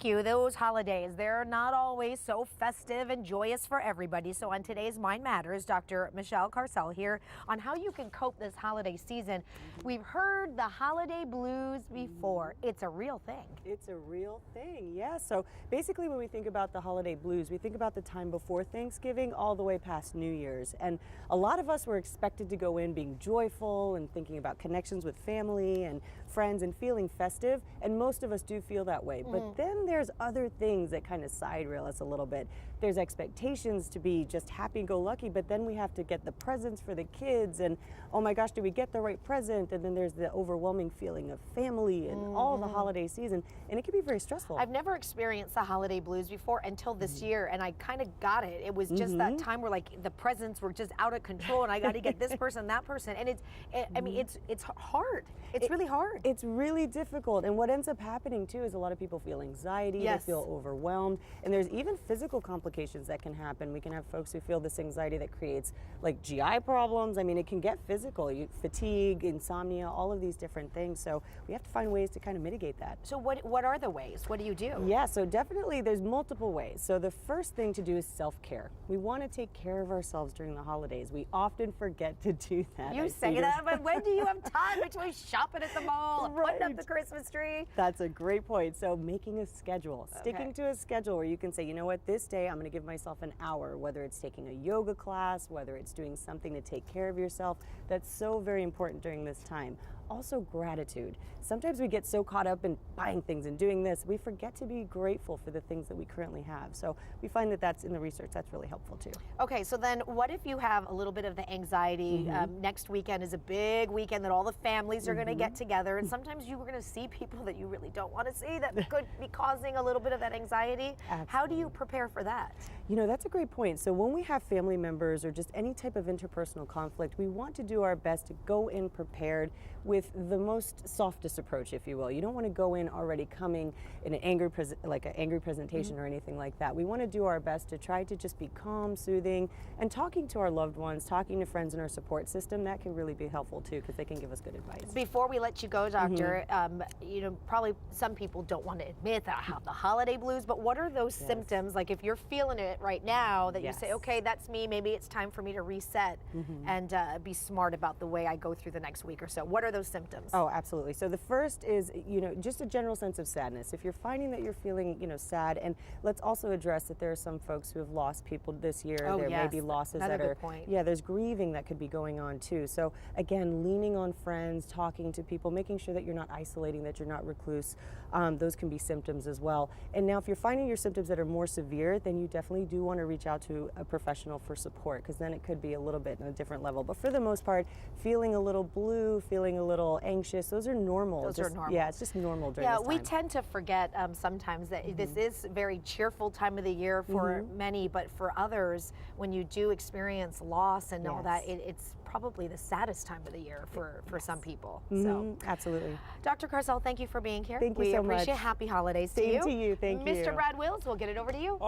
you. Those holidays, they're not always so festive and joyous for everybody. So on today's Mind Matters, Dr. Michelle Carcel here on how you can cope this holiday season. We've heard the holiday blues before. It's a real thing. It's a real thing, yeah. So basically when we think about the holiday blues, we think about the time before Thanksgiving all the way past New Year's. And a lot of us were expected to go in being joyful and thinking about connections with family and friends and feeling festive. And most of us do feel that way. But then there's other things that kind of side rail us a little bit. There's expectations to be just happy-go-lucky, but then we have to get the presents for the kids and, oh my gosh, do we get the right present? And then there's the overwhelming feeling of family and all the holiday season, and it can be very stressful. I've never experienced the holiday blues before until this year, and I kind of got it. It was just that time where like the presents were just out of control, and I got to get this person, that person, and I mean, it's hard. It's really hard. It's really difficult, and what ends up happening too is a lot of people feel anxiety, they feel overwhelmed, and there's even physical complications that can happen. We can have folks who feel this anxiety that creates like GI problems. I mean, it can get physical, fatigue, insomnia, all of these different things. So we have to find ways to kind of mitigate that. So what are the ways? What do you do? Yeah, so definitely there's multiple ways. So the first thing to do is self-care. We want to take care of ourselves during the holidays. We often forget to do that. You say that, but when do you have time between shopping at the mall and putting up the Christmas tree? That's a great point. So making a schedule, sticking to a schedule where you can say, you know what, this day I'm going to give myself an hour, whether it's taking a yoga class, whether it's doing something to take care of yourself. That's so very important during this time. Also gratitude. Sometimes we get so caught up in buying things and doing this, we forget to be grateful for the things that we currently have. So we find that that's in the research, that's really helpful too. Okay, so then what if you have a little bit of the anxiety? Next weekend is a big weekend that all the families are going to get together, and sometimes you're going to see people that you really don't want to see that could be causing a little bit of that anxiety. Absolutely. How do you prepare for that? You know, that's a great point. So when we have family members or just any type of interpersonal conflict, we want to do our best to go in prepared with the most softest approach, if you will. You don't want to go in already coming in an angry presentation or anything like that. We want to do our best to try to just be calm, soothing, and talking to our loved ones, talking to friends in our support system. That can really be helpful too, because they can give us good advice. Before we let you go, Doctor, you know, probably some people don't want to admit that I have the holiday blues, but what are those symptoms? Like if you're feeling it right now, that you say, okay, that's me, maybe it's time for me to reset and be smart about the way I go through the next week or so. What are those symptoms? Oh, absolutely. So the first is, you know, just a general sense of sadness. If you're finding that you're feeling, you know, sad, and let's also address that there are some folks who have lost people this year. There may be losses that are, there's grieving that could be going on too. So again, leaning on friends, talking to people, making sure that you're not isolating, that you're not recluse. Those can be symptoms as well. And now if you're finding your symptoms that are more severe, then you definitely do want to reach out to a professional for support, because then it could be a little bit on a different level. But for the most part, feeling a little blue, feeling a little anxious, those are normal. Those are normal. Yeah, it's just normal during this time. We tend to forget sometimes that this is a very cheerful time of the year for many, but for others, when you do experience loss and all that, it's probably the saddest time of the year for some people. So absolutely. Dr. Carcel, thank you for being here. Thank you so much. We appreciate it. Happy holidays to you. Same to you. Thank you. Mr. Brad Wills, we'll get it over to you.